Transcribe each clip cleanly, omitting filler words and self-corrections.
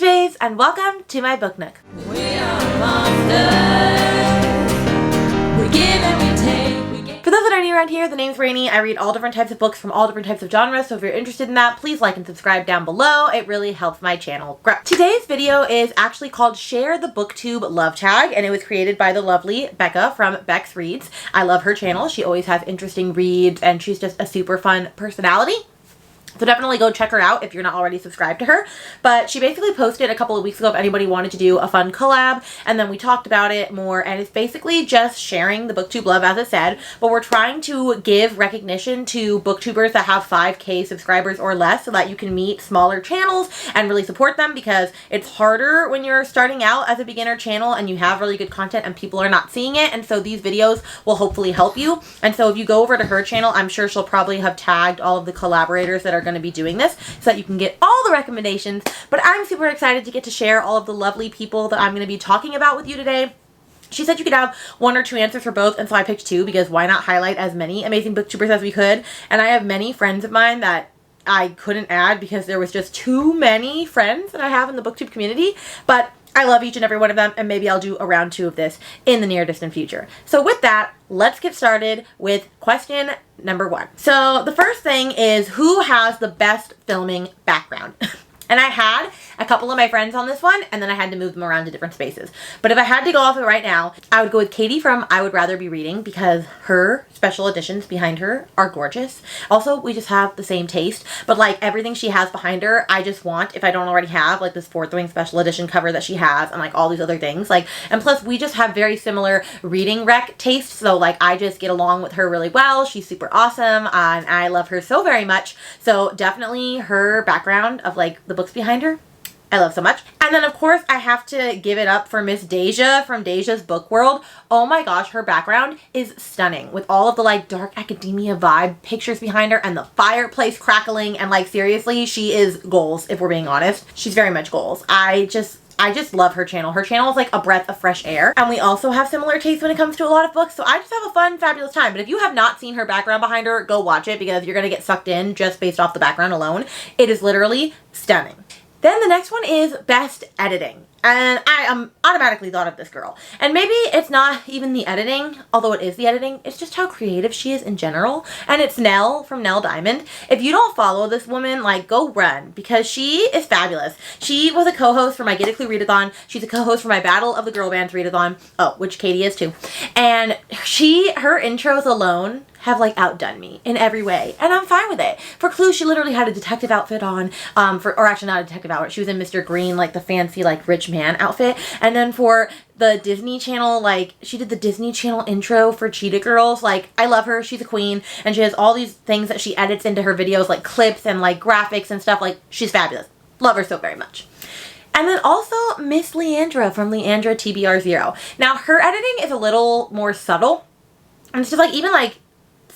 Babes, and welcome to my book nook. We are monsters. We give and we take. For those that are new around here, the name's Rainey. I read all different types of books from all different types of genres, so if you're interested in that, please like and subscribe down below. It really helps my channel grow. Today's video is actually called Share the Booktube Love Tag, and it was created by the lovely Becca from Becx Reads. I love her channel. She always has interesting reads, and she's just a super fun personality. So definitely go check her out if you're not already subscribed to her. But she basically posted a couple of weeks ago if anybody wanted to do a fun collab, and then we talked about it more, and it's basically just sharing the booktube love as it said, but we're trying to give recognition to booktubers that have 5K subscribers or less so that you can meet smaller channels and really support them, because it's harder when you're starting out as a beginner channel and you have really good content and people are not seeing it, and so these videos will hopefully help you. And so if you go over to her channel, I'm sure she'll probably have tagged all of the collaborators that are going to be doing this so that you can get all the recommendations. But I'm super excited to get to share all of the lovely people that I'm going to be talking about with you today. She said you could have 1 or 2 answers for both, and so I picked 2 because why not highlight as many amazing booktubers as we could. And I have many friends of mine that I couldn't add because there was just too many friends that I have in the booktube community, but I love each and every one of them, and maybe I'll do a round 2 of this in the near distant future. So with that, let's get started with question number 1. So the first thing is, who has the best filming background? And I had a couple of my friends on this one, and then I had to move them around to different spaces. But if I had to go off of it right now, I would go with Katie from I Would Rather Be Reading, because her special editions behind her are gorgeous. Also, we just have the same taste, but like everything she has behind her, I just want, if I don't already have, like this Fourth Wing special edition cover that she has, and like all these other things. Like, and plus we just have very similar reading rec tastes, so like I just get along with her really well. She's super awesome, and I love her so very much. So definitely her background of like the books behind her, I love so much. And then of course I have to give it up for Miss Daijah from Daijah's Book World. Oh my gosh, her background is stunning with all of the like dark academia vibe pictures behind her and the fireplace crackling, and like seriously, she is goals if we're being honest. She's very much goals. I just love her channel. Her channel is like a breath of fresh air, and we also have similar tastes when it comes to a lot of books, so I just have a fun, fabulous time. But if you have not seen her background behind her, go watch it, because you're gonna get sucked in just based off the background alone. It is literally stunning. Then the next one is best editing. And I automatically thought of this girl. And maybe it's not even the editing, although it is the editing. It's just how creative she is in general. And it's Nel from Nel Diamond. If you don't follow this woman, like, go run, because she is fabulous. She was a co-host for my Get a Clue Readathon. She's a co-host for my Battle of the Girl Bands Readathon. Oh, which Katie is too. And her intros alone have like outdone me in every way, and I'm fine with it. For Clue, she literally had a detective outfit on, or actually not a detective outfit, she was in Mr. Green, like the fancy like rich man outfit. And then for the Disney Channel, like she did the Disney Channel intro for Cheetah Girls. Like, I love her, she's a queen, and she has all these things that she edits into her videos, like clips and like graphics and stuff. Like, she's fabulous. Love her so very much. And then also Miss Leandra from Leandra the TBR Zero. Now her editing is a little more subtle, and it's just like even like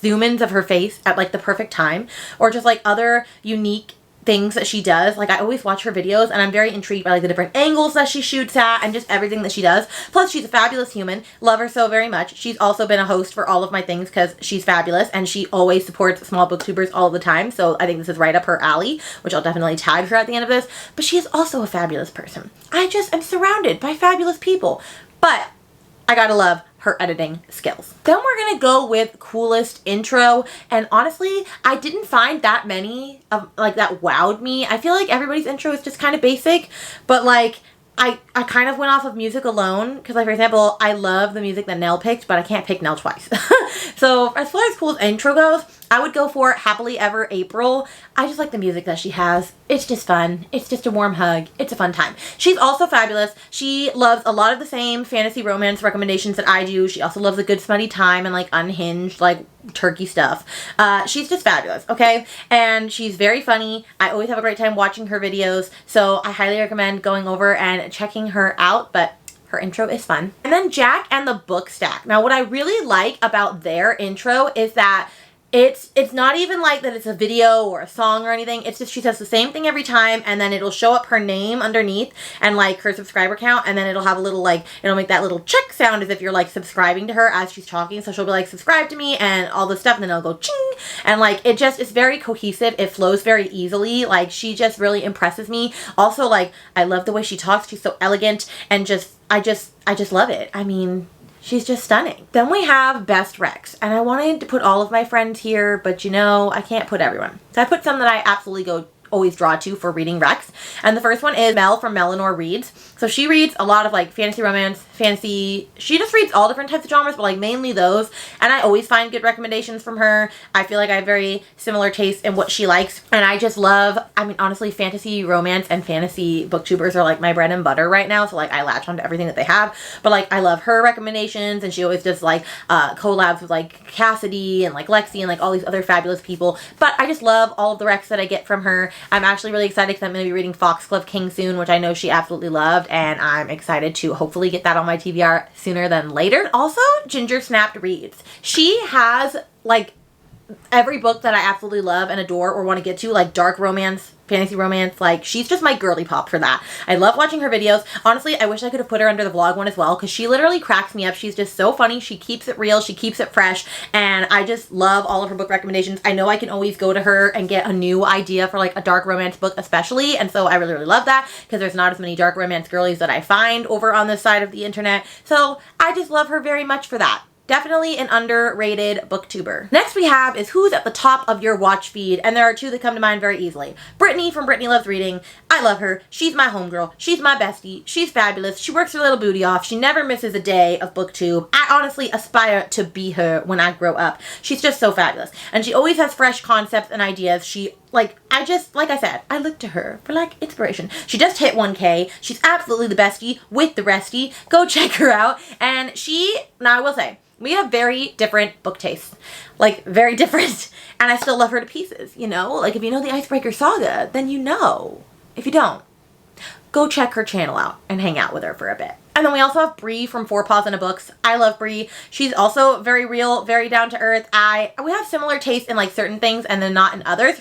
zoom-ins of her face at like the perfect time, or just like other unique things that she does. Like, I always watch her videos and I'm very intrigued by like the different angles that she shoots at and just everything that she does. Plus, she's a fabulous human. Love her so very much. She's also been a host for all of my things because she's fabulous, and she always supports small booktubers all the time. So I think this is right up her alley, which I'll definitely tag her at the end of this. But she is also a fabulous person. I just am surrounded by fabulous people. But I gotta love her editing skills. Then we're gonna go with coolest intro, and honestly, I didn't find that many of like that wowed me. I feel like everybody's intro is just kind of basic, but like I kind of went off of music alone, because like for example, I love the music that Nel picked, but I can't pick Nel twice. So as far as coolest intro goes, I would go for Happily Ever April. I just like the music that she has. It's just fun. It's just a warm hug. It's a fun time. She's also fabulous. She loves a lot of the same fantasy romance recommendations that I do. She also loves a good smutty time and like unhinged, like turkey stuff. She's just fabulous, okay? And she's very funny. I always have a great time watching her videos, so I highly recommend going over and checking her out, but her intro is fun. And then Jak and the Bookstack. Now, what I really like about their intro is that it's not even like that it's a video or a song or anything. It's just she says the same thing every time, and then it'll show up her name underneath and like her subscriber count, and then it'll have a little like, it'll make that little check sound as if you're like subscribing to her as she's talking. So she'll be like, subscribe to me and all this stuff, and then it'll go ching, and like it just is very cohesive. It flows very easily. Like she just really impresses me. Also, like I love the way she talks. She's so elegant, and I just love it. I mean, she's just stunning. Then we have best recs, and I wanted to put all of my friends here, but you know, I can't put everyone. So I put some that I absolutely always draw to for reading recs. And the first one is Mel from Melanie Reads. So she reads a lot of like fantasy romance, fantasy. She just reads all different types of genres, but like mainly those. And I always find good recommendations from her. I feel like I have very similar taste in what she likes. And I just love, I mean, honestly, fantasy romance and fantasy booktubers are like my bread and butter right now. So like I latch onto everything that they have. But like I love her recommendations, and she always does like collabs with like Cassidy and like Lexi and like all these other fabulous people. But I just love all of the recs that I get from her. I'm actually really excited because I'm going to be reading Foxglove King soon, which I know she absolutely loved, and I'm excited to hopefully get that on my TBR sooner than later. Also, Ginger Snapped Reads. She has like every book that I absolutely love and adore or want to get to, like dark romance, fantasy romance. Like she's just my girly pop for that. I love watching her videos. Honestly, I wish I could have put her under the vlog one as well, because she literally cracks me up. She's just so funny. She keeps it real. She keeps it fresh, and I just love all of her book recommendations. I know I can always go to her and get a new idea for like a dark romance book especially, and so I really, really love that, because there's not as many dark romance girlies that I find over on this side of the internet. So I just love her very much for that. Definitely an underrated booktuber. Next we have is who's at the top of your watch feed, and there are two that come to mind very easily. Brittany from Brittany Loves Reading. I love her. She's my homegirl. She's my bestie. She's fabulous. She works her little booty off. She never misses a day of booktube. I honestly aspire to be her when I grow up. She's just so fabulous, and she always has fresh concepts and ideas. She like I said, I look to her for like inspiration. She just hit 1K. She's absolutely the bestie with the restie. Go check her out. And now I will say, we have very different book tastes, like very different, and I still love her to pieces, you know? Like if you know the Icebreaker Saga, then you know. If you don't, go check her channel out and hang out with her for a bit. And then we also have Bree from Four Paws in a Books. I love Bree. She's also very real, very down to earth. We have similar tastes in like certain things and then not in others.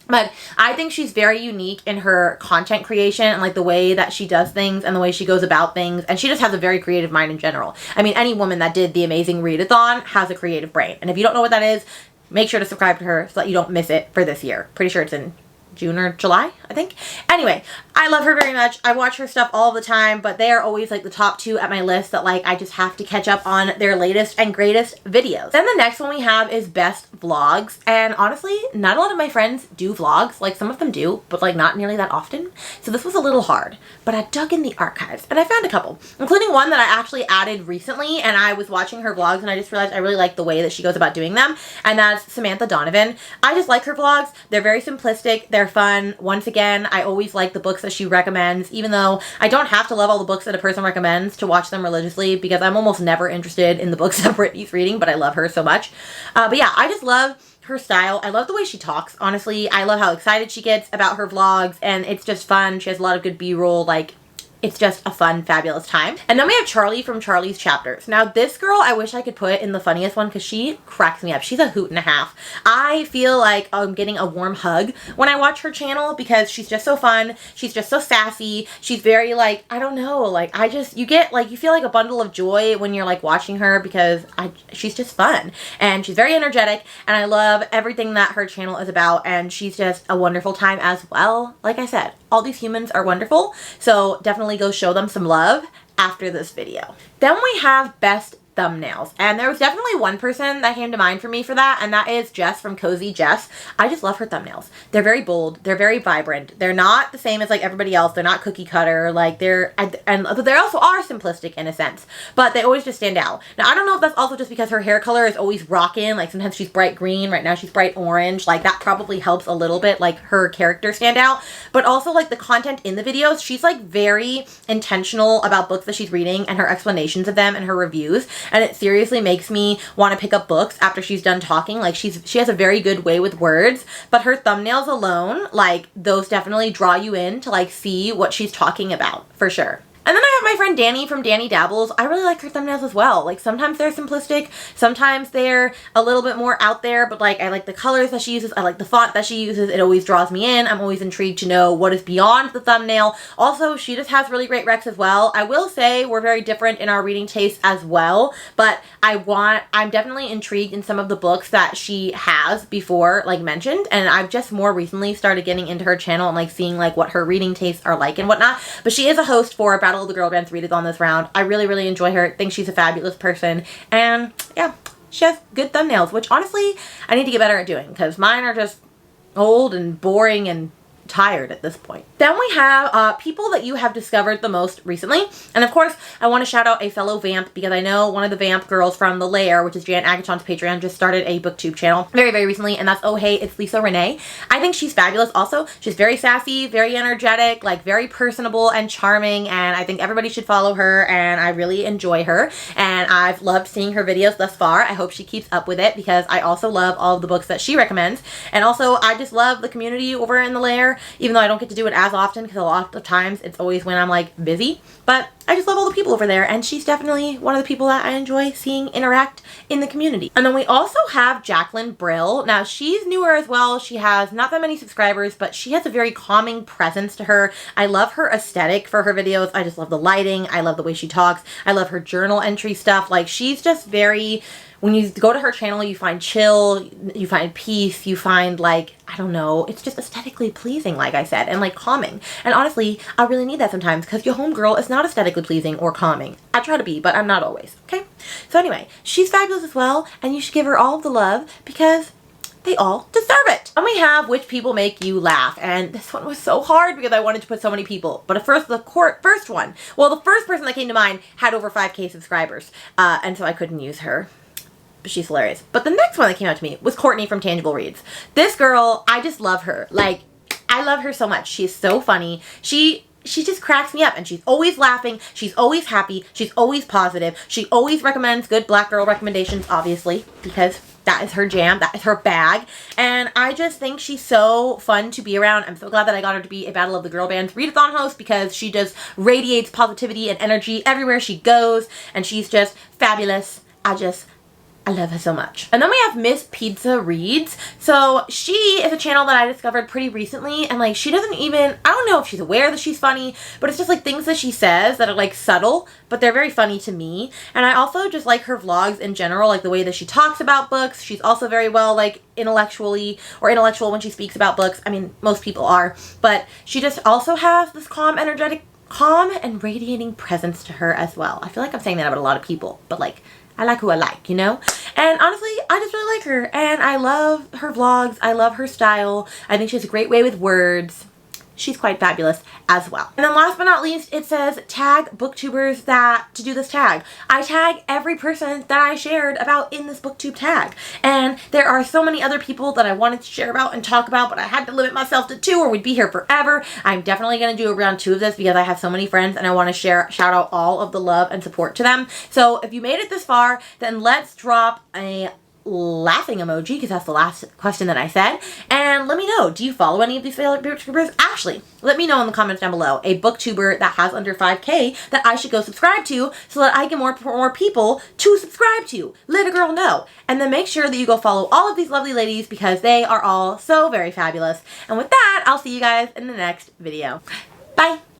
But I think she's very unique in her content creation and like the way that she does things and the way she goes about things. And she just has a very creative mind in general. I mean, any woman that did the Amazing Readathon has a creative brain. And if you don't know what that is, make sure to subscribe to her so that you don't miss it for this year. Pretty sure it's in June or July, I think. Anyway, I love her very much. I watch her stuff all the time, but they are always like the top two at my list that like I just have to catch up on their latest and greatest videos. Then the next one we have is best vlogs, and honestly, not a lot of my friends do vlogs. Like some of them do, but like not nearly that often. So this was a little hard, but I dug in the archives and I found a couple, including one that I actually added recently, and I was watching her vlogs and I just realized I really like the way that she goes about doing them, and that's Samantha Donovan. I just like her vlogs. They're very simplistic. They're fun. Once again, I always like the books that she recommends, even though I don't have to love all the books that a person recommends to watch them religiously, because I'm almost never interested in the books that Brittany's reading, but I love her so much. But yeah, I just love her style. I love the way she talks, honestly. I love how excited she gets about her vlogs, and it's just fun. She has a lot of good B-roll, like it's just a fun, fabulous time. And then we have Charlie from Charlie's Chapters. Now, this girl, I wish I could put in the funniest one because she cracks me up. She's a hoot and a half. I feel like I'm getting a warm hug when I watch her channel because she's just so fun. She's just so sassy. She's very like, I don't know, like you get like, you feel like a bundle of joy when you're like watching her because she's just fun. And she's very energetic, and I love everything that her channel is about, and she's just a wonderful time as well. Like I said, all these humans are wonderful, so definitely go show them some love after this video. Then we have best thumbnails, and there was definitely one person that came to mind for me for that, and that is Jess from Cozy Jess. I just love her thumbnails. They're very bold, they're very vibrant, they're not the same as like everybody else, they're not cookie cutter, like and they also are simplistic in a sense, but they always just stand out. Now I don't know if that's also just because her hair color is always rockin', like sometimes she's bright green, right now she's bright orange, like that probably helps a little bit like her character stand out, but also like the content in the videos, she's like very intentional about books that she's reading and her explanations of them and her reviews. And it seriously makes me want to pick up books after she's done talking. Like she has a very good way with words, but her thumbnails alone, like those definitely draw you in to like see what she's talking about for sure. And then I have my friend Danny from Danni.Dabbles. I really like her thumbnails as well. Like sometimes they're simplistic, sometimes they're a little bit more out there, but like I like the colors that she uses, I like the font that she uses, it always draws me in. I'm always intrigued to know what is beyond the thumbnail. Also, she just has really great recs as well. I will say we're very different in our reading tastes as well, but I'm definitely intrigued in some of the books that she has before like mentioned, and I've just more recently started getting into her channel and like seeing like what her reading tastes are like and whatnot. But she is a host for Battle of the Girl Bands Reads on this round. I really, really enjoy her. Think she's a fabulous person. And yeah, she has good thumbnails, which honestly, I need to get better at doing because mine are just old and boring and tired at this point. Then we have people that you have discovered the most recently. And of course, I want to shout out a fellow vamp because I know one of the vamp girls from The Lair, which is Jan Agaton's Patreon, just started a booktube channel very, very recently, and that's OhHeyItsLisaRenee. I think she's fabulous also. She's very sassy, very energetic, like very personable and charming, and I think everybody should follow her, and I really enjoy her, and I've loved seeing her videos thus far. I hope she keeps up with it because I also love all of the books that she recommends, and also I just love the community over in The Lair, even though I don't get to do it as often because a lot of times it's always when I'm like busy, but I just love all the people over there, and she's definitely one of the people that I enjoy seeing interact in the community. And then we also have Jaclyn Brill. Now she's newer as well. She has not that many subscribers, but she has a very calming presence to her. I love her aesthetic for her videos. I just love the lighting. I love the way she talks. I love her journal entry stuff. Like she's just very, when you go to her channel, you find chill, you find peace, you find like, I don't know, it's just aesthetically pleasing, like I said, and like calming. And honestly, I really need that sometimes because your homegirl is not aesthetically pleasing or calming. I try to be, but I'm not always, okay? So anyway, she's fabulous as well, and you should give her all of the love because they all deserve it. And we have which people make you laugh, and this one was so hard because I wanted to put so many people. But at first, the first one, well, the first person that came to mind had over 5K subscribers, and so I couldn't use her. But she's hilarious. But the next one that came out to me was Courtney from Tangible Reads. This girl, I just love her. Like, I love her so much. She's so funny. She just cracks me up, and she's always laughing. She's always happy. She's always positive. She always recommends good black girl recommendations, obviously, because that is her jam. That is her bag. And I just think she's so fun to be around. I'm so glad that I got her to be a Battle of the Girl Bands Readathon host because she just radiates positivity and energy everywhere she goes, and she's just fabulous. I love her so much. And then we have Mrs.PizzaReads. So she is a channel that I discovered pretty recently, and like she doesn't even, I don't know if she's aware that she's funny, but it's just like things that she says that are like subtle, but they're very funny to me. And I also just like her vlogs in general, like the way that she talks about books. She's also very well like intellectual when she speaks about books. I mean, most people are, but she just also has this calm and radiating presence to her as well. I feel like I'm saying that about a lot of people, but like I like who I like, you know? And honestly, I just really like her, and I love her vlogs. I love her style. I think she has a great way with words. She's quite fabulous as well. And then last but not least, it says tag booktubers to do this tag. I tag every person that I shared about in this booktube tag. And there are so many other people that I wanted to share about and talk about, but I had to limit myself to 2 or we'd be here forever. I'm definitely going to do a round 2 of this because I have so many friends and I want to shout out all of the love and support to them. So if you made it this far, then let's drop a laughing emoji because that's the last question that I said, and let me know, do you follow any of these favorite booktubers? Actually, let me know in the comments down below a booktuber that has under 5K that I should go subscribe to so that I get more people to subscribe to. Let a girl know. And then make sure that you go follow all of these lovely ladies because they are all so very fabulous. And with that, I'll see you guys in the next video. Bye.